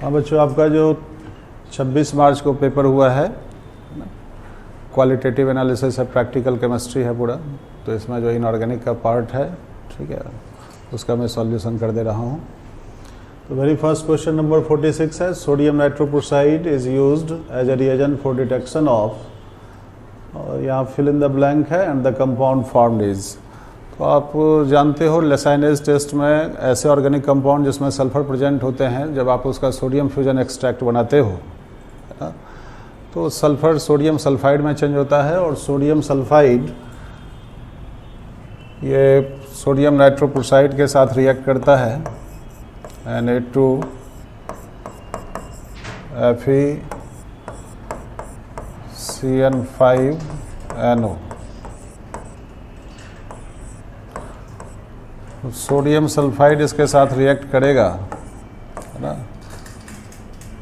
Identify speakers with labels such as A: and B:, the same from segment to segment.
A: हाँ बच्चों, आपका जो 26 मार्च को पेपर हुआ है क्वालिटेटिव एनालिसिस है, प्रैक्टिकल केमिस्ट्री है पूरा, तो इसमें जो इनऑर्गेनिक का पार्ट है, ठीक है, उसका मैं सॉल्यूशन कर दे रहा हूँ। तो वेरी फर्स्ट क्वेश्चन नंबर 46 है, sodium nitroprusside is used as a reagent for detection of, और यहाँ फिल इन द ब्लैंक है, and the compound formed is. तो आप जानते हो लेसाइनेज टेस्ट में ऐसे ऑर्गेनिक कंपाउंड जिसमें सल्फर प्रेजेंट होते हैं, जब आप उसका सोडियम फ्यूजन एक्सट्रैक्ट बनाते हो, है ना, तो सल्फर सोडियम सल्फाइड में चेंज होता है, और सोडियम सल्फाइड ये सोडियम नाइट्रोप्रोसाइड के साथ रिएक्ट करता है, Na2FeCN5NO। सोडियम सल्फाइड इसके साथ रिएक्ट करेगा, है ना।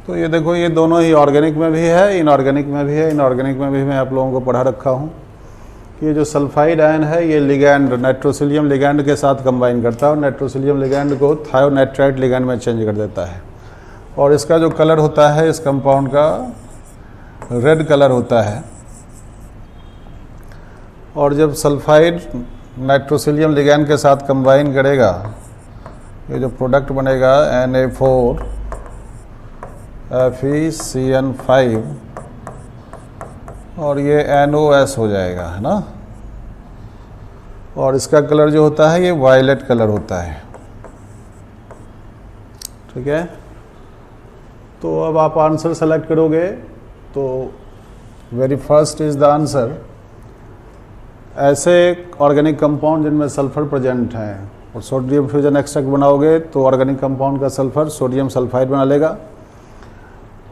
A: तो ये देखो, ये दोनों ही ऑर्गेनिक में भी है, इनऑर्गेनिक में भी है। इनऑर्गेनिक में भी मैं आप लोगों को पढ़ा रखा हूँ कि ये जो सल्फाइड आयन है ये लिगैंड नाइट्रोसिलियम लिगैंड के साथ कंबाइन करता है, और नाइट्रोसिलियम लिगैंड को थायोनाइट्राइट लिगैंड में चेंज कर देता है, और इसका जो कलर होता है इस कंपाउंड का रेड कलर होता है। और जब सल्फाइड नाइट्रोसिलियम लिगैंड के साथ कंबाइन करेगा, ये जो प्रोडक्ट बनेगा Na4FeCN5, और ये NOS हो जाएगा, है ना। और इसका कलर जो होता है ये वायलेट कलर होता है, ठीक है। तो अब आप आंसर सेलेक्ट करोगे, तो very first is the answer. ऐसे ऑर्गेनिक कंपाउंड जिनमें सल्फर प्रेजेंट है और सोडियम फ्यूजन एक्सट्रैक्ट बनाओगे तो ऑर्गेनिक कंपाउंड का सल्फर सोडियम सल्फाइड बना लेगा,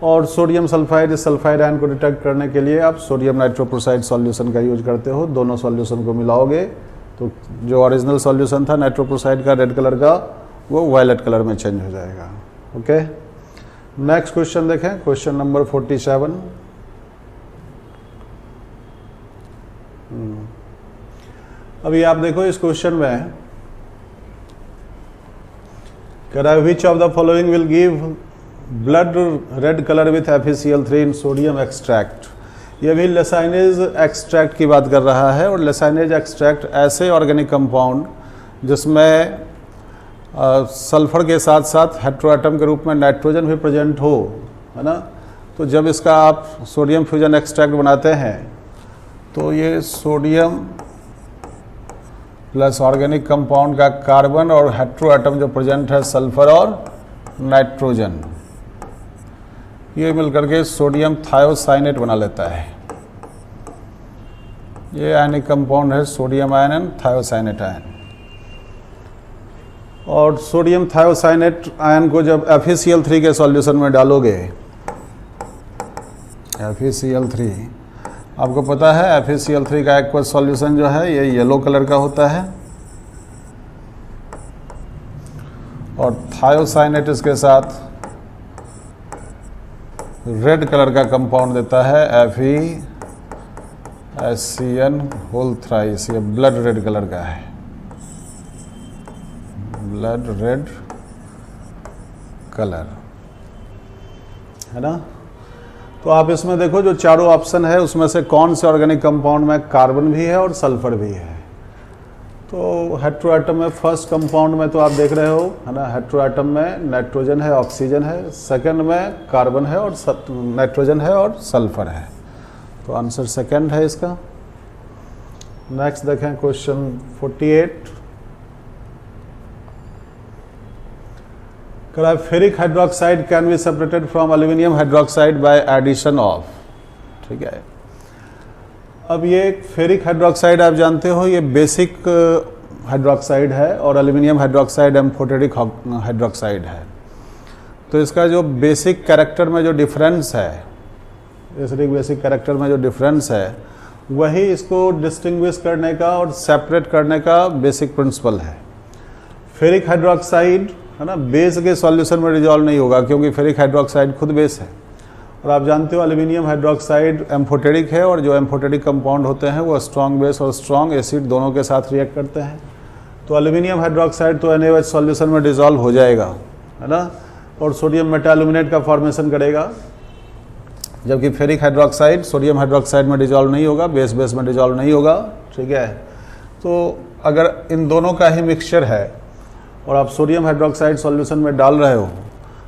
A: और सोडियम सल्फाइड इस सल्फाइड आयन को डिटेक्ट करने के लिए आप सोडियम नाइट्रोप्रोसाइड सॉल्यूशन का यूज करते हो। दोनों सॉल्यूशन को मिलाओगे तो जो ओरिजिनल सॉल्यूशन था नाइट्रोप्रोसाइड का रेड कलर का, वो वायलेट कलर में चेंज हो जाएगा। ओके, नेक्स्ट क्वेश्चन देखें, क्वेश्चन नंबर 47। अभी आप देखो इस क्वेश्चन में कह रहा है which of the following will give blood red colour with FeCl3 in sodium extract. ये भी लेसाइनेज एक्सट्रैक्ट की बात कर रहा है, और लेसाइनेज एक्सट्रैक्ट ऐसे ऑर्गेनिक कंपाउंड जिसमें सल्फर के साथ साथ हेट्रोएटम के रूप में नाइट्रोजन भी प्रेजेंट हो, है ना। तो जब इसका आप सोडियम फ्यूजन एक्सट्रैक्ट बनाते हैं तो ये सोडियम प्लस ऑर्गेनिक कंपाउंड का कार्बन और हेट्रोएटम जो प्रेजेंट है सल्फर और नाइट्रोजन, ये मिलकर के सोडियम थायोसाइनेट बना लेता है। ये आयनिक कंपाउंड है sodium ion and thiocyanate ion. और सोडियम थायोसाइनेट आयन को जब FeCl3 के सॉल्यूशन में डालोगे, FeCl3 आपको पता है FeCl3 का एक्वस सॉल्यूशन जो है ये येलो कलर का होता है, और थायोसाइनेट इसके साथ रेड कलर का कंपाउंड देता है FeSCN3। ये ब्लड रेड कलर का है, ब्लड रेड कलर, है ना। तो आप इसमें देखो जो चारों ऑप्शन है उसमें से कौन से ऑर्गेनिक कंपाउंड में कार्बन भी है और सल्फर भी है। तो हेट्रोएटम में फर्स्ट कंपाउंड में तो आप देख रहे हो, है ना, हेट्रोएटम में नाइट्रोजन है, ऑक्सीजन है, सेकंड में कार्बन है और नाइट्रोजन है और सल्फर है। तो आंसर सेकंड है इसका। नेक्स्ट देखें question 48। Ferric hydroxide can be separated from aluminium hydroxide by addition of, ठीक है। अब ये फेरिक हाइड्रोक्साइड आप जानते हो ये बेसिक हाइड्रोक्साइड है, और एल्यूमिनियम हाइड्रोक्साइड एम्फोटेरिक हाइड्रोक्साइड है। तो इसका जो बेसिक कैरेक्टर में जो डिफरेंस है, एसिडिक बेसिक कैरेक्टर में जो डिफरेंस है, वही इसको डिस्टिंग्विश करने का और सेपरेट करने का बेसिक प्रिंसिपल है। फेरिक हाइड्रोक्साइड, है ना, बेस के सॉल्यूशन में डिजॉल्व नहीं होगा क्योंकि फेरिक हाइड्रोक्साइड खुद बेस है। और आप जानते हो एल्यूमिनियम हाइड्रोक्साइड एम्फोटेरिक है, और जो एम्फोटेरिक कंपाउंड होते हैं वो स्ट्रॉन्ग बेस और स्ट्रॉन्ग एसिड दोनों के साथ रिएक्ट करते हैं। तो एल्यूमिनियम हाइड्रोक्साइड तो NaOH सॉल्यूशन में डिजॉल्व हो जाएगा, है ना। और सोडियम मेटालुमिनेट का फॉर्मेशन करेगा, जबकि फेरिक हाइड्रोक्साइड सोडियम हाइड्रोक्साइड में डिजॉल्व नहीं होगा, बेस बेस में डिजॉल्व नहीं होगा। ठीक है, तो अगर इन दोनों का ही मिक्सचर है और आप सोडियम हाइड्रोक्साइड सॉल्यूशन में डाल रहे हो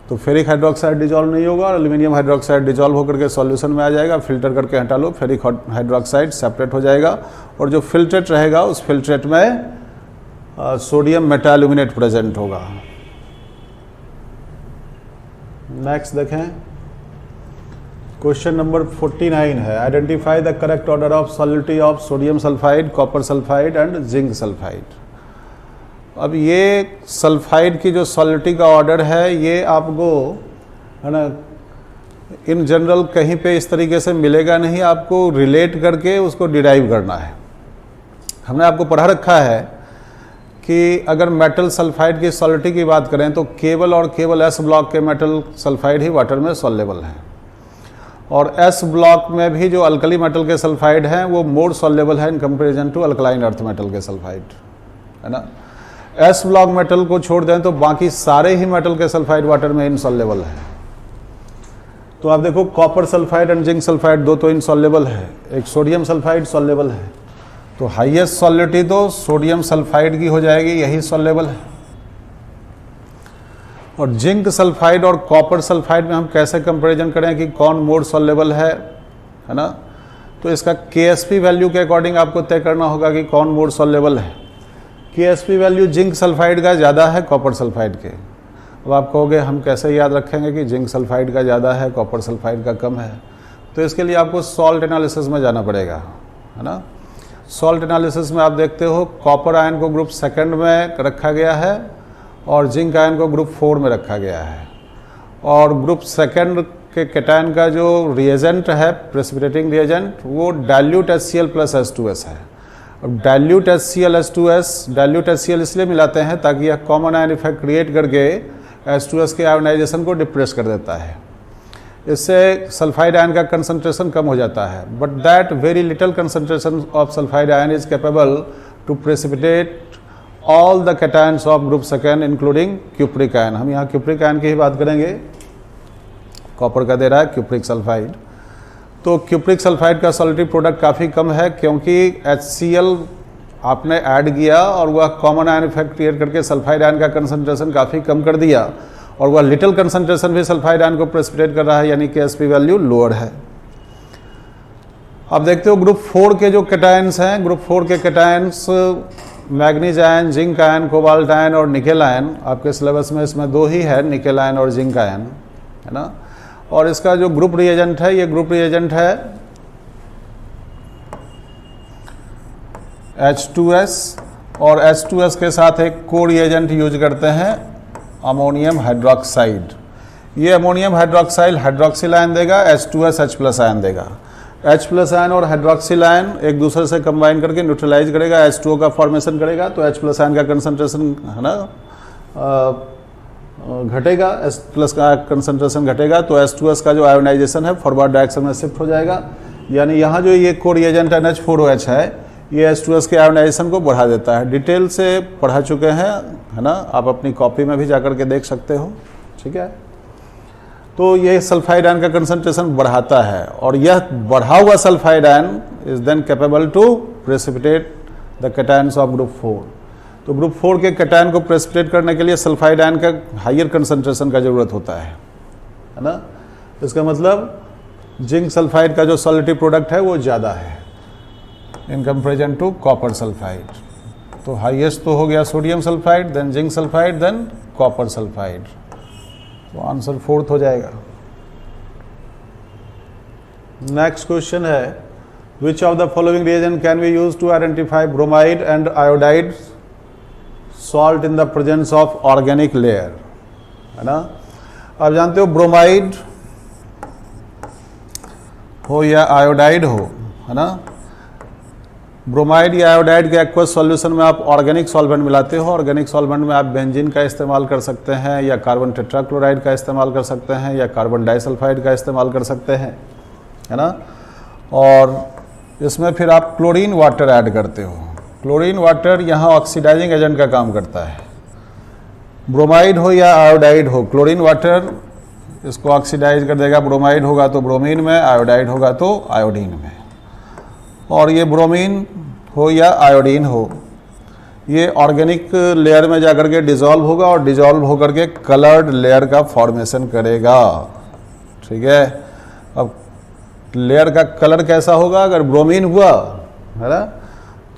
A: तो फेरिक हाइड्रोक्साइड डिजॉल्व नहीं होगा और एल्यूमिनियम हाइड्रोक्साइड डिजॉल्व होकर के सॉल्यूशन में आ जाएगा। फिल्टर करके हटा लो, फेरिक हाइड्रोक्साइड सेपरेट हो जाएगा और जो फिल्ट्रेट रहेगा उस फिल्ट्रेट में सोडियम मेटालुमिनेट प्रेजेंट होगा। नेक्स्ट देखें, क्वेश्चन नंबर 49 है, identify the correct order of solubility of sodium sulphide, copper sulphide and zinc sulphide. अब ये सल्फाइड की जो सॉल्युटी का ऑर्डर है ये आपको है ना इन जनरल कहीं पे इस तरीके से मिलेगा नहीं, आपको रिलेट करके उसको डिराइव करना है। हमने आपको पढ़ा रखा है कि अगर मेटल सल्फाइड की सॉल्युटी की बात करें तो केवल और केवल एस ब्लॉक के मेटल सल्फाइड ही वाटर में सॉल्युबल हैं, और एस ब्लॉक में भी जो अल्कली मेटल के सल्फाइड हैं वो मोर सॉल्युबल है in comparison to alkaline earth metal के सल्फाइड, है ना। एस ब्लॉक मेटल को छोड़ दें तो बाकी सारे ही मेटल के सल्फाइड वाटर में इनसॉल्युबल है। तो आप देखो copper sulphide and zinc sulphide दो तो इनसॉल्युबल है, एक सोडियम सल्फाइड सॉल्युबल है, तो हाईएस्ट सॉल्युटी तो सोडियम सल्फाइड की हो जाएगी, यही सॉल्युबल है। और जिंक सल्फाइड और कॉपर सल्फाइड में हम कैसे कंपैरिजन करें कि कौन मोर सॉल्युबल है ना। तो इसका केएसपी वैल्यू के अकॉर्डिंग आपको तय करना होगा कि कौन मोर सॉल्युबल है। केएसपी वैल्यू जिंक सल्फाइड का ज़्यादा है कॉपर सल्फाइड के। अब आप कहोगे हम कैसे याद रखेंगे कि जिंक सल्फाइड का ज़्यादा है कॉपर सल्फाइड का कम है, तो इसके लिए आपको सॉल्ट एनालिसिस में जाना पड़ेगा, है ना। सॉल्ट एनालिसिस में आप देखते हो कॉपर आयन को ग्रुप सेकंड में रखा गया है और जिंक आयन को ग्रुप 4 में रखा गया है, और ग्रुप सेकंड के कैटायन का जो रिएजेंट है प्रेसिपिटेटिंग रिएजेंट वो डाइल्यूट HCl प्लस H2S है। अब डाइल्यूट HCl इसलिए मिलाते हैं ताकि यह कॉमन आयन इफेक्ट क्रिएट करके H2S के आयोनाइजेशन को डिप्रेस कर देता है, इससे सल्फाइड आयन का कंसंट्रेशन कम हो जाता है। But that very little concentration of sulphide ion is capable to precipitate all the cations of group second including cupric ion. हम यहाँ क्यूप्रिक आयन की ही बात करेंगे, कॉपर का दे रहा है क्यूप्रिक सल्फाइड। तो क्यूप्रिक सल्फाइड का सॉल्युटिव प्रोडक्ट काफ़ी कम है क्योंकि HCl आपने ऐड किया और वह कॉमन आयन इफेक्ट क्रिएट करके सल्फाइड आयन का कंसंट्रेशन काफ़ी कम कर दिया, और वह लिटिल कंसंट्रेशन भी सल्फाइड आयन को प्रेसिपिटेट कर रहा है, यानी कि एसपी वैल्यू लोअर है। अब देखते हो ग्रुप 4 के जो कैटायंस हैं, ग्रुप 4 के cations manganese ion, zinc ion, cobalt ion और निकेल आयन। आपके सिलेबस में इसमें दो ही है, निकेल आयन और जिंक आयन, है ना। और इसका जो ग्रुप रिएजेंट है, ये ग्रुप रिएजेंट है H2S, और H2S के साथ एक को रिएजेंट यूज करते हैं अमोनियम हाइड्रोक्साइड। ये अमोनियम हाइड्रोक्साइड हाइड्रोक्सिल आयन देगा, H2S H प्लस आयन देगा। H प्लस आयन और हाइड्रोक्सिल आयन एक दूसरे से कंबाइन करके न्यूट्रलाइज करेगा, H2O का फॉर्मेशन करेगा, तो H प्लस आयन का कंसंट्रेशन है ना घटेगा, H प्लस का कंसंट्रेशन घटेगा, तो H2S का जो आयोनाइजेशन है फॉरवर्ड डायरेक्शन में शिफ्ट हो जाएगा। यानी यहाँ जो ये को रिएजेंट NH4OH है ये H2S के आयोनाइजेशन को बढ़ा देता है। डिटेल से पढ़ा चुके हैं, है ना, आप अपनी कॉपी में भी जाकर के देख सकते हो, ठीक है। तो ये सल्फाइड आयन का कंसंट्रेशन बढ़ाता है, और यह बढ़ा हुआ sulphide ion is then capable to precipitate the cations of group 4। तो ग्रुप 4 के कैटायन को प्रेसिपिटेट करने के लिए सल्फाइड आयन का हायर कंसंट्रेशन का जरूरत होता है ना। इसका मतलब जिंक सल्फाइड का जो सॉल्युटिव प्रोडक्ट है वो ज़्यादा है in comparison to copper sulphide. तो हाईएस्ट तो हो गया sodium sulphide, then zinc sulphide, then copper sulphide. तो आंसर 4th हो जाएगा। नेक्स्ट क्वेश्चन है, which of the following reagent can be use to identify bromide and iodide salt in the presence of organic layer, है ना। आप जानते हो bromide हो या आयोडाइड हो, है ना, ब्रोमाइड या आयोडाइड के एक्वस सॉल्यूशन में आप ऑर्गेनिक सॉल्वेंट मिलाते हो। ऑर्गेनिक सॉल्वेंट में आप बेंजीन का इस्तेमाल कर सकते हैं, या कार्बन टेट्राक्लोराइड का इस्तेमाल कर सकते हैं, या कार्बन डाइसल्फाइड का इस्तेमाल कर सकते हैं, है ना। और इसमें फिर आप क्लोरीन वाटर ऐड करते हो। क्लोरीन वाटर यहाँ ऑक्सीडाइजिंग एजेंट का काम करता है, ब्रोमाइड हो या आयोडाइड हो, क्लोरीन वाटर इसको ऑक्सीडाइज कर देगा, ब्रोमाइड होगा तो ब्रोमीन में, आयोडाइड होगा तो आयोडीन में। और ये ब्रोमीन हो या आयोडीन हो, ये ऑर्गेनिक लेयर में जाकर के डिजॉल्व होगा और डिजॉल्व होकर के कलर्ड लेयर का फॉर्मेशन करेगा। ठीक है, अब लेयर का कलर कैसा होगा? अगर ब्रोमीन हुआ है ना,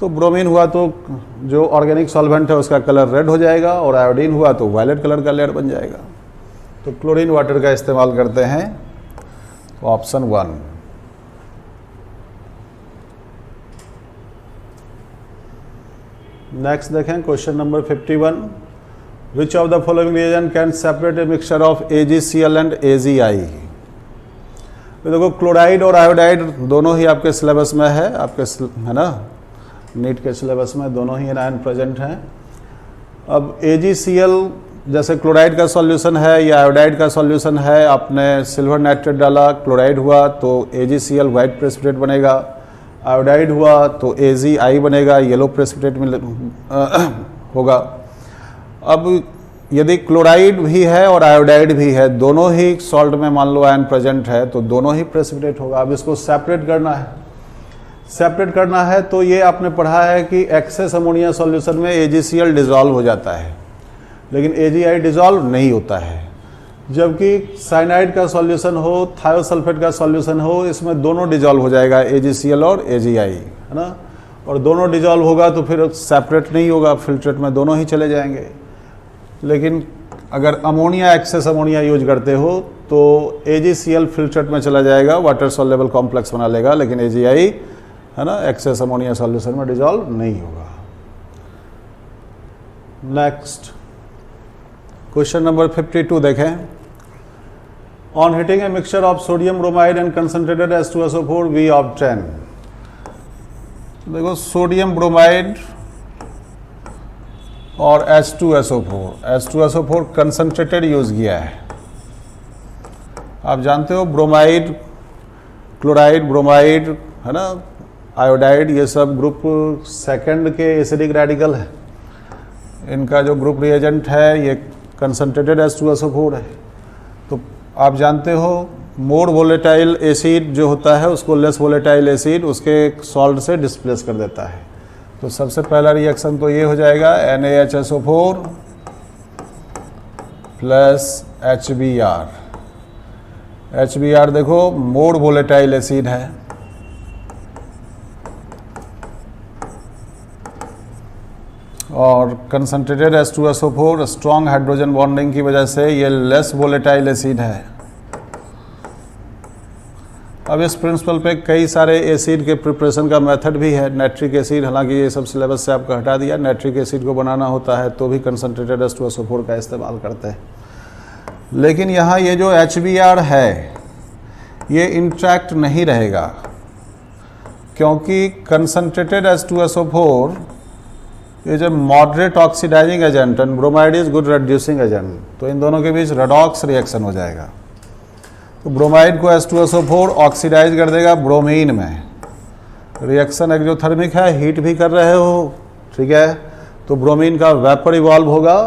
A: तो ब्रोमीन हुआ तो जो ऑर्गेनिक सॉल्वेंट है उसका कलर रेड हो जाएगा, और आयोडीन हुआ तो वायलेट कलर का लेयर बन जाएगा। तो क्लोरीन वाटर का इस्तेमाल करते हैं, तो ऑप्शन 1। नेक्स्ट देखें question number 51, which of the following reagent can separate A mixture of AgCl and AgI? तो देखो, क्लोराइड और आयोडाइड दोनों ही आपके सिलेबस में है, आपके है ना, नीट के सिलेबस में दोनों ही एनायन प्रेजेंट हैं। अब AgCl जैसे क्लोराइड का सॉल्यूशन है या आयोडाइड का सॉल्यूशन है, आपने सिल्वर नाइट्रेट डाला, क्लोराइड हुआ तो AgCl वाइट प्रेसिपिटेट बनेगा, आयोडाइड हुआ तो AgI बनेगा, येलो प्रेसिपिटेट होगा। अब यदि क्लोराइड भी है और आयोडाइड भी है, दोनों ही सॉल्ट में मान लो आयन प्रेजेंट है, तो दोनों ही प्रेसिपिटेट होगा। अब इसको सेपरेट करना है, सेपरेट करना है तो ये आपने पढ़ा है कि एक्सेस अमोनिया सॉल्यूशन में AgCl डिजॉल्व हो जाता है, लेकिन AgI डिजॉल्व नहीं होता है। जबकि साइनाइड का सॉल्यूशन हो, थायोसल्फेट का सॉल्यूशन हो, इसमें दोनों डिजॉल्व हो जाएगा, AgCl और AgI, है ना। और दोनों डिजॉल्व होगा तो फिर सेपरेट नहीं होगा, फिल्ट्रेट में दोनों ही चले जाएंगे। लेकिन अगर अमोनिया, एक्सेस अमोनिया यूज करते हो तो AgCl फिल्ट्रेट में चला जाएगा, वाटर सॉल्युबल कॉम्प्लेक्स बना लेगा, लेकिन AgI है ना, एक्सेस अमोनिया सॉल्यूशन में डिजॉल्व नहीं होगा। नेक्स्ट क्वेश्चन नंबर 52 देखें, on heating a mixture of sodium bromide and concentrated H2SO4 we obtain. देखो, सोडियम ब्रोमाइड और H2SO4 कंसंट्रेटेड यूज किया है। आप जानते हो ब्रोमाइड, क्लोराइड, ब्रोमाइड है ना, आयोडाइड, ये सब ग्रुप सेकंड के एसिडिक रेडिकल है। इनका जो ग्रुप रिएजेंट है ये कंसंट्रेटेड H2SO4 है। तो आप जानते हो मोर वोलेटाइल एसिड जो होता है उसको लेस वोलेटाइल एसिड उसके सॉल्ट से डिस्प्लेस कर देता है। तो सबसे पहला रिएक्शन तो ये हो जाएगा NaHSO4 प्लस HBr। HBr देखो मोर वोलेटाइल एसिड है, और concentrated H2SO4 strong hydrogen bonding की वजह से ये लेस वोलेटाइल एसिड है। अब इस प्रिंसिपल पे कई सारे एसिड के प्रिपरेशन का मेथड भी है। नाइट्रिक एसिड, हालांकि ये सब सिलेबस से आपका हटा दिया, नाइट्रिक एसिड को बनाना होता है तो भी कंसंट्रेटेड H2SO4 का इस्तेमाल करते हैं। लेकिन यहाँ ये जो HBr है ये इंट्रैक्ट नहीं रहेगा, क्योंकि कंसंट्रेटेड H2SO4 ये जो moderate oxidising agent and bromide is good reducing agent, तो इन दोनों के बीच रेडॉक्स रिएक्शन हो जाएगा। तो ब्रोमाइड को H2SO4 ऑक्सीडाइज कर देगा ब्रोमीन में, रिएक्शन एक्सोथर्मिक है, हीट भी कर रहे हो, ठीक है। तो ब्रोमीन का वेपर इवॉल्व होगा,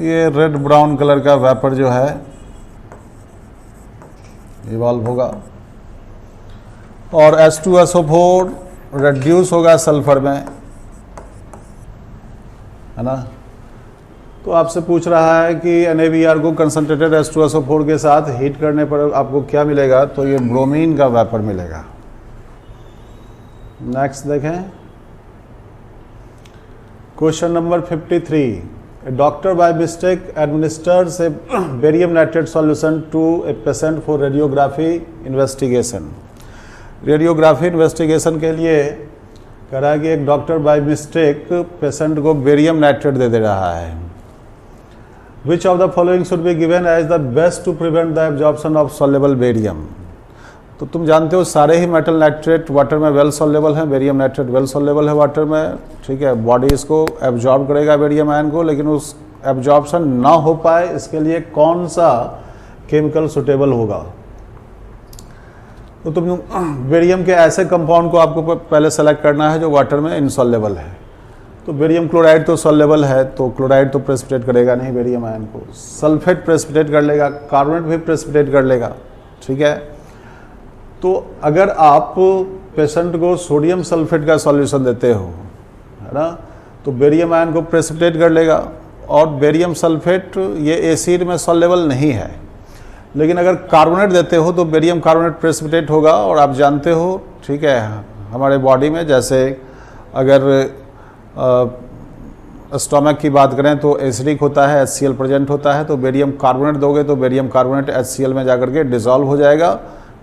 A: ये रेड ब्राउन कलर का वेपर जो है इवॉल्व होगा, और H2SO4 रेड्यूस होगा सल्फर में, है ना। तो आपसे पूछ रहा है कि NaBr को कंसंट्रेटेड H2SO4 के साथ हीट करने पर आपको क्या मिलेगा, तो ये ब्रोमीन का वेपर मिलेगा। नेक्स्ट देखें question number 53, A doctor by mistake administers a barium nitrate solution to a patient for radiography investigation। Radiography investigation के लिए कह रहा है कि एक डॉक्टर बाय मिस्टेक पेशेंट को बेरियम नाइट्रेट दे रहा है। Which of the following should be given as the best to prevent the absorption of soluble barium. तो तुम जानते हो सारे ही मेटल नाइट्रेट वाटर में वेल सॉल्युबल है, बेरियम नाइट्रेट वेल सॉल्युबल है वाटर में, ठीक है। बॉडी इसको एब्जॉर्ब करेगा बेरियम आयन को, लेकिन उस एब्जॉर्प्शन ना हो पाए इसके लिए कौन सा केमिकल सुटेबल होगा। तो तुम बेरियम के ऐसे कंपाउंड को आपको पहले सेलेक्ट करना है जो वाटर में इनसॉल्युबल है। तो बेरियम क्लोराइड तो सॉल्युबल है, तो क्लोराइड तो प्रेसिपिटेट करेगा नहीं बेरियम आयन को, सल्फेट प्रेसिपिटेट कर लेगा, कार्बोनेट भी प्रेसिपिटेट कर लेगा। ठीक है, तो अगर आप पेशेंट को सोडियम सल्फेट का सॉल्यूशन देते हो, है ना, तो बेरियम आयन को प्रेसिपिटेट कर लेगा, और बेरियम सल्फेट ये एसिड में सॉल्युबल नहीं है। लेकिन अगर कार्बोनेट देते हो तो बेरियम कार्बोनेट प्रेसिपिटेट होगा, और आप जानते हो, ठीक है, हमारे बॉडी में जैसे अगर स्टोमक की बात करें तो एसिडिक होता है, HCl प्रेजेंट होता है, तो बेरियम कार्बोनेट दोगे तो बेरियम कार्बोनेट HCl में जाकर के डिसॉल्व हो जाएगा,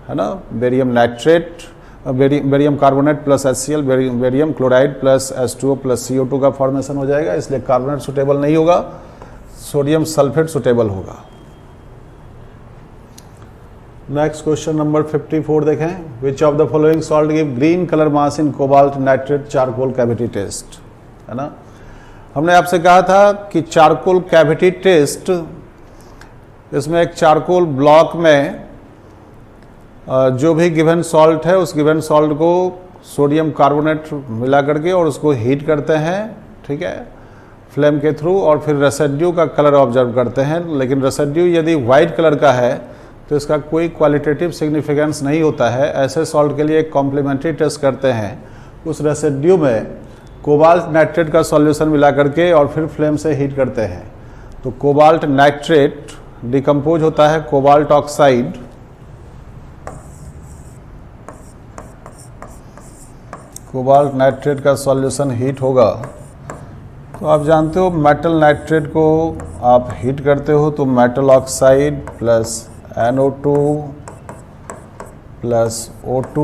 A: है ना, barium nitrate, barium carbonate plus HCl, barium chloride plus H2O plus CO2 का फॉर्मेशन हो जाएगा, इसलिए कार्बोनेट सुटेबल नहीं होगा, सोडियम सल्फेट सुटेबल होगा। नेक्स्ट क्वेश्चन नंबर 54 देखें, which of the following salt give green colour mass in cobalt nitrate charcoal cavity test, है ना। हमने आपसे कहा था कि चारकोल कैविटी टेस्ट, इसमें एक चारकोल ब्लॉक में जो भी गिवन सॉल्ट है उस गिवन सॉल्ट को सोडियम कार्बोनेट मिला करके और उसको हीट करते हैं, ठीक है, फ्लेम के थ्रू, और फिर रेसिड्यू का कलर ऑब्जर्व करते हैं। लेकिन रेसिड्यू यदि वाइट कलर का है तो इसका कोई क्वालिटेटिव सिग्निफिकेंस नहीं होता है। ऐसे सॉल्ट के लिए एक कॉम्प्लीमेंट्री टेस्ट करते हैं, उस रेसिड्यू में कोबाल्ट नाइट्रेट का सॉल्यूशन मिला करके और फिर फ्लेम से हीट करते हैं। तो कोबाल्ट नाइट्रेट डिकम्पोज होता है कोबाल्ट ऑक्साइड, कोबाल्ट नाइट्रेट का सॉल्यूशन हीट होगा तो आप जानते हो मेटल नाइट्रेट को आप हीट करते हो तो metal oxide plus NO2 plus O2,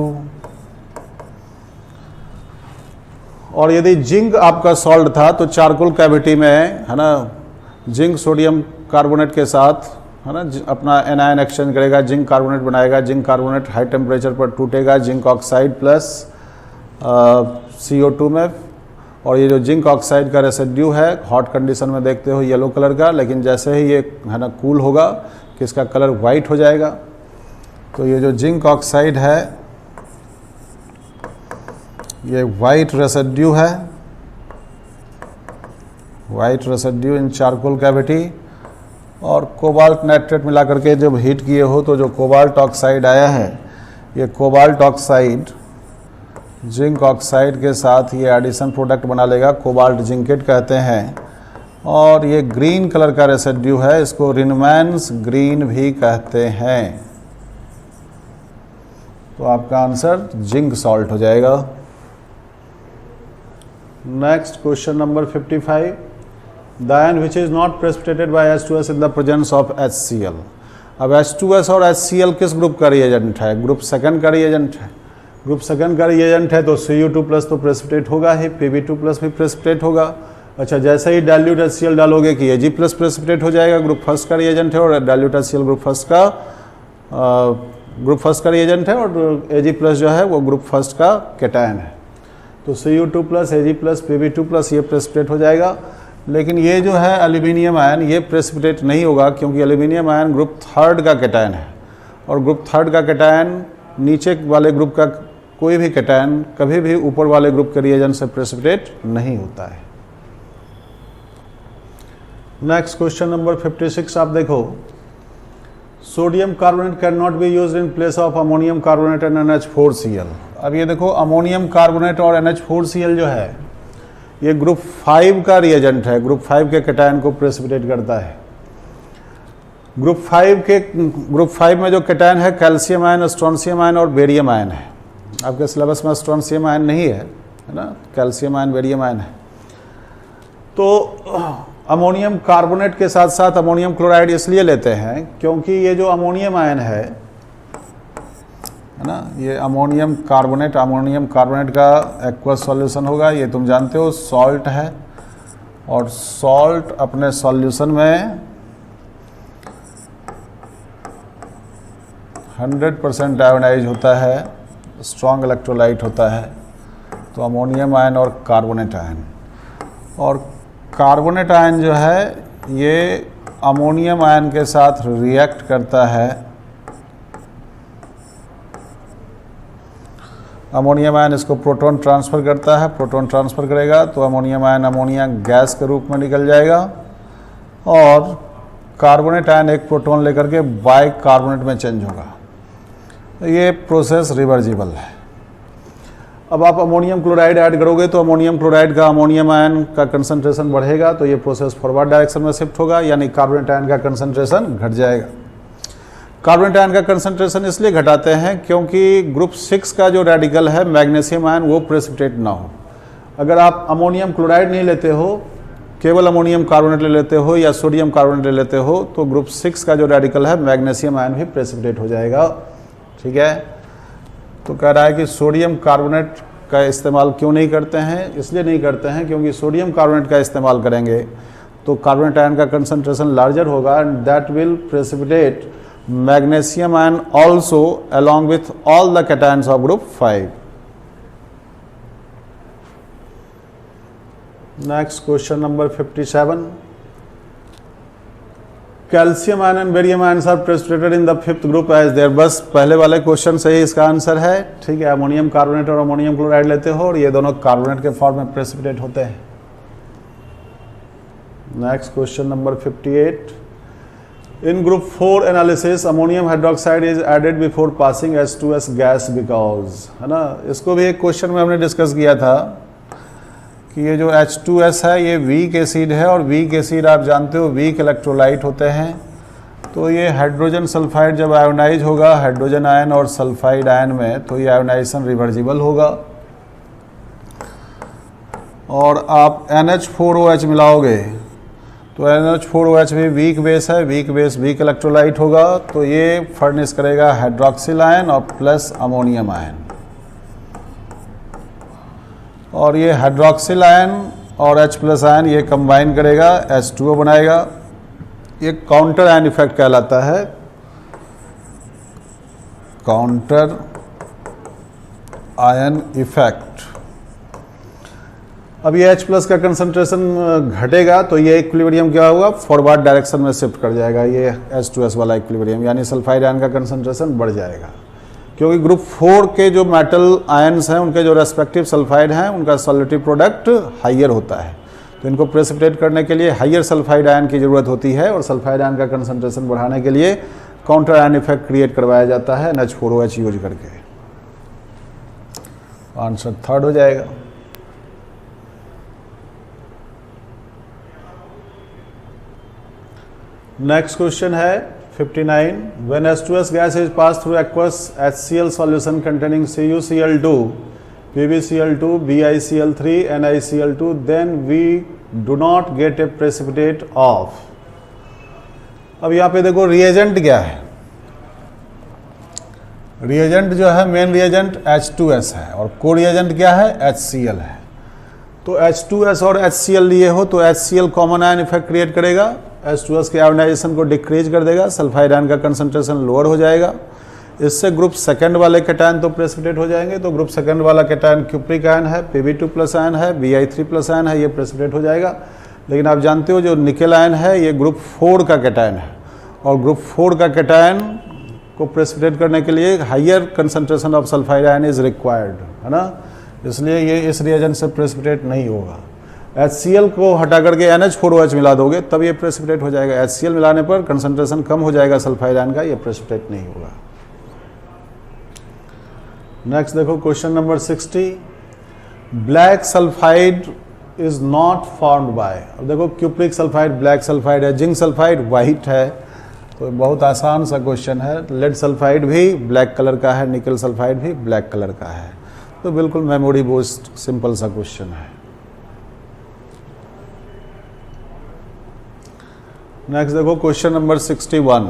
A: और यदि जिंक आपका सॉल्ट था तो चारकोल कैविटी में, है ना, जिंक सोडियम कार्बोनेट के साथ, है ना, अपना एनायन एक्सचेंज करेगा, जिंक कार्बोनेट बनाएगा, जिंक कार्बोनेट हाई टेम्परेचर पर टूटेगा, जिंक ऑक्साइड प्लस CO2 में, और ये जो जिंक ऑक्साइड का रेसिड्यू है हॉट कंडीशन में देखते हो येलो कलर का, लेकिन जैसे ही ये, है ना, कूल होगा कि इसका कलर वाइट हो जाएगा। तो ये जो जिंक ऑक्साइड है ये वाइट रेसिड्यू है, वाइट रेसिड्यू इन चारकोल कैविटी, और कोबाल्ट नाइट्रेट मिला करके जब हीट किए हो तो जो कोबाल्ट ऑक्साइड आया है, ये कोबाल्ट ऑक्साइड जिंक ऑक्साइड के साथ ये एडिशन प्रोडक्ट बना लेगा, कोबाल्ट जिंकेट कहते हैं, और ये ग्रीन कलर का रेसिड्यू है, इसको रिनमैन्स ग्रीन भी कहते हैं। तो आपका आंसर जिंक सॉल्ट हो जाएगा। Next question number 55, the ion which is not precipitated bye H2S in the presence of HCl। अब H2S और HCl किस ग्रुप का रिएजेंट है? ग्रुप सेकंड का रिएजेंट है। ग्रुप सेकंड का रिएजेंट है तो Cu2 प्लस तो प्रेसिपिटेट होगा ही, Pb2 प्लस भी प्रेसिपिटेट होगा। अच्छा, जैसे ही डाइल्यूट HCl डालोगे कि Ag प्लस प्रेसिपिटेट हो जाएगा, ग्रुप फर्स्ट का रिएजेंट है, और डाइल्यूट HCl ग्रुप फर्स्ट का रिएजेंट है, और Ag प्लस जो है वो ग्रुप फर्स्ट का कैटायन है। तो Cu2 plus Ag plus Pb2 plus ये प्रेसिपिटेट हो जाएगा। लेकिन ये जो है एल्यूमिनियम आयन ये प्रेसिपिटेट नहीं होगा, क्योंकि एल्यूमिनियम आयन ग्रुप थर्ड का कैटायन है, और ग्रुप थर्ड का कैटायन नीचे वाले ग्रुप का कोई भी कैटायन कभी भी ऊपर वाले ग्रुप के रिएजेंट से प्रेसिपिटेट नहीं होता है। नेक्स्ट क्वेश्चन नंबर 56 आप देखो, sodium carbonate can not be used in place of ammonium carbonate and NH4Cl। अब ये देखो अमोनियम कार्बोनेट और NH4Cl जो है ये ग्रुप 5 का रिएजेंट है, ग्रुप 5 के कैटायन को प्रेसिपिटेट करता है। ग्रुप 5 में जो कैटायन है कैल्शियम आयन, स्ट्रोंशियम आयन और बेरियम आयन है। आपके सिलेबस में स्ट्रोंशियम आयन नहीं है ना, कैल्शियम आयन, बेरियम आयन है। तो अमोनियम कार्बोनेट के साथ साथ अमोनियम क्लोराइड इसलिए लेते हैं क्योंकि ये जो अमोनियम आयन है ना, ये अमोनियम कार्बोनेट का एक्वस सॉल्यूशन होगा, ये तुम जानते हो सॉल्ट है, और सॉल्ट अपने सॉल्यूशन में 100% आयोनाइज होता है, स्ट्रॉन्ग इलेक्ट्रोलाइट होता है। तो अमोनियम आयन और कार्बोनेट आयन, और कार्बोनेट आयन जो है ये अमोनियम आयन के साथ रिएक्ट करता है अमोनियम आयन इसको प्रोटॉन ट्रांसफ़र करता है, प्रोटॉन ट्रांसफ़र करेगा तो अमोनियम आयन अमोनिया गैस के रूप में निकल जाएगा और कार्बोनेट आयन एक प्रोटॉन लेकर के बाइकार्बोनेट में चेंज होगा। ये प्रोसेस रिवर्जिबल है। अब आप अमोनियम क्लोराइड ऐड करोगे तो अमोनियम क्लोराइड का अमोनियम आयन का कंसंट्रेशन बढ़ेगा, तो ये प्रोसेस फॉरवर्ड डायरेक्शन में शिफ्ट होगा, यानी कार्बोनेट आयन का कंसंट्रेशन घट जाएगा। कार्बोनेट आयन का कंसंट्रेशन इसलिए घटाते हैं क्योंकि ग्रुप 6 का जो रेडिकल है मैग्नीशियम आयन वो प्रेसिपिटेट ना हो। अगर आप अमोनियम क्लोराइड नहीं लेते हो, केवल अमोनियम कार्बोनेट ले लेते हो या सोडियम कार्बोनेट ले लेते हो, तो ग्रुप 6 का जो रेडिकल है मैग्नीशियम आयन भी प्रेसिपिटेट हो जाएगा। ठीक है, तो कह रहा है कि सोडियम कार्बोनेट का इस्तेमाल क्यों नहीं करते हैं? इसलिए नहीं करते हैं क्योंकि सोडियम कार्बोनेट का इस्तेमाल करेंगे तो कार्बोनेट आयन का कंसंट्रेशन लार्जर होगा and that will precipitate magnesium ion also along with all the cations of group 5. Next question number 57. Calcium ion and barium ions are precipitated in the 5th group as there. बस पहले वाले question से ही इसका answer है। ठीक है, ammonium carbonate और ammonium chloride लेते हो और ये दोनों कार्बोनेट के फॉर्म में प्रेसिपिटेट होते हैं। Next question number 58. In group 4 analysis, ammonium hydroxide is added before passing H2S gas because, है ना, इसको भी एक क्वेश्चन में हमने डिस्कस किया था कि ये जो H2S है ये वीक एसिड है और वीक एसिड आप जानते हो वीक इलेक्ट्रोलाइट होते हैं। तो ये हाइड्रोजन सल्फाइड जब आयोनाइज होगा हाइड्रोजन आयन और सल्फाइड आयन में, तो ये आयोनाइजेशन रिवर्जिबल होगा और आप NH4OH मिलाओगे तो NH4OH भी वीक बेस है, वीक बेस वीक इलेक्ट्रोलाइट होगा, तो ये फर्निश करेगा हाइड्रोक्सिल आयन और प्लस अमोनियम आयन। और ये हाइड्रोक्सिल आयन और H+ आयन ये कंबाइन करेगा H2O बनाएगा। ये काउंटर आयन इफेक्ट कहलाता है, काउंटर आयन इफेक्ट। अब ये H+ का कंसंट्रेशन घटेगा तो ये इक्विलिब्रियम क्या होगा, फॉरवर्ड डायरेक्शन में शिफ्ट कर जाएगा, ये H2S वाला इक्विलिब्रियम, यानी सल्फाइड आयन का कंसंट्रेशन बढ़ जाएगा क्योंकि ग्रुप 4 के जो मेटल आयन्स हैं उनके जो रेस्पेक्टिव सल्फाइड हैं उनका सॉल्यूटिव प्रोडक्ट हाइयर होता है, तो इनको प्रेसिपिटेट करने के लिए हाइयर सल्फाइड आयन की ज़रूरत होती है और सल्फाइड आयन का कंसंट्रेशन बढ़ाने के लिए काउंटर आयन इफेक्ट क्रिएट करवाया जाता है NH4OH यूज करके। आंसर 3rd हो जाएगा। नेक्स्ट क्वेश्चन है 59. When H2S gas is passed through aqueous HCl solution containing CuCl2, PbCl2, BiCl3, NiCl2, then we do not get a precipitate of. अब यहाँ पे देखो रिएजेंट क्या है, रिएजेंट जो है मेन रिएजेंट H2S है और को रिएजेंट क्या है, HCl है। तो H2S और HCl लिए हो तो HCl common ion effect create करेगा, H2S के आयोनाइजेशन को डिक्रीज कर देगा, सल्फाइड आयन का कंसंट्रेशन लोअर हो जाएगा। इससे ग्रुप 2 वाले कैटायन तो प्रेसिपिटेट हो जाएंगे, तो ग्रुप 2 वाला कैटायन क्यूप्रिक आयन है, Pb2+ आयन है, Bi3+ आयन है, ये प्रेसिपिटेट हो जाएगा। लेकिन आप जानते हो जो निकेल आयन है ये ग्रुप 4 का कैटायन है और ग्रुप 4 का कैटायन को प्रेसिपिटेट करने के लिए higher concentration of sulphide ion is required, है ना, इसलिए ये इस रिएजेंट से प्रेसिपिटेट नहीं होगा। HCl को हटा करके NH4OH मिला दोगे तब ये प्रेसिपिटेट हो जाएगा। HCl मिलाने पर कंसंट्रेशन कम हो जाएगा सल्फाइड आयन का, ये प्रेसिपिटेट नहीं होगा। नेक्स्ट देखो question number 60. Black sulphide is not formed by. अब देखो क्यूप्रिक सल्फाइड ब्लैक सल्फाइड है, जिंक सल्फाइड वाइट है, तो बहुत आसान सा क्वेश्चन है। लेड सल्फाइड भी ब्लैक कलर का है, निकल सल्फाइड भी ब्लैक कलर का है, तो बिल्कुल मेमोरी बूस्ट सिंपल सा क्वेश्चन है। नेक्स्ट देखो question number 61.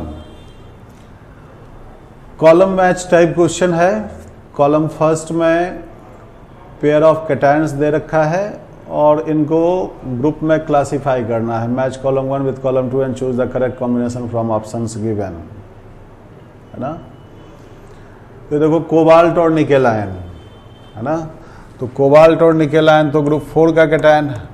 A: Column match type question है। कॉलम फर्स्ट में पेयर ऑफ कैटायंस दे रखा है और इनको ग्रुप में क्लासिफाई करना है। Match column 1 with column 2 and choose the correct combination from options given, है ना। तो देखो कोबाल्ट और निकेल आयन, है ना, तो कोबाल्ट और निकेल आयन तो ग्रुप 4 का कैटायन है,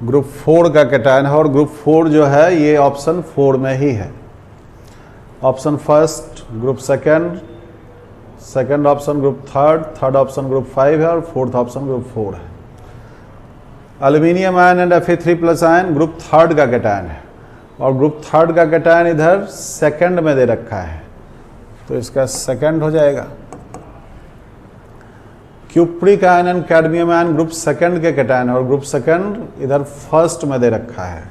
A: ग्रुप 4 का कैटायन है और ग्रुप 4 जो है ये ऑप्शन 4 में ही है। Option first group second, second option group third, third option group 5 है और फोर्थ ऑप्शन ग्रुप 4 है। Aluminium ion and Fe3+ ion group third का कैटायन है और ग्रुप थर्ड का कैटायन इधर सेकंड में दे रखा है, तो इसका सेकंड हो जाएगा। Cupric ion and cadmium ion group second के कैटायन है और ग्रुप सेकंड इधर फर्स्ट में दे रखा है,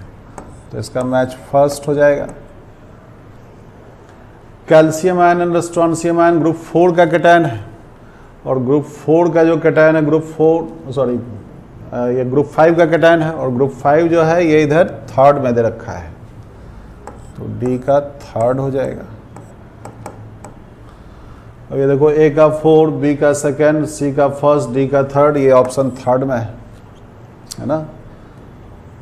A: तो इसका मैच फर्स्ट हो जाएगा। Calcium ion and strontium ion group 4 का कैटायन है और ग्रुप 4 का जो कैटायन है ये ग्रुप 5 का कैटायन है और ग्रुप 5 जो है ये इधर थर्ड में दे रखा है, तो डी का थर्ड हो जाएगा। अब ये देखो ए का 4, बी का सेकंड, सी का फर्स्ट, डी का थर्ड, ये ऑप्शन थर्ड में है ना।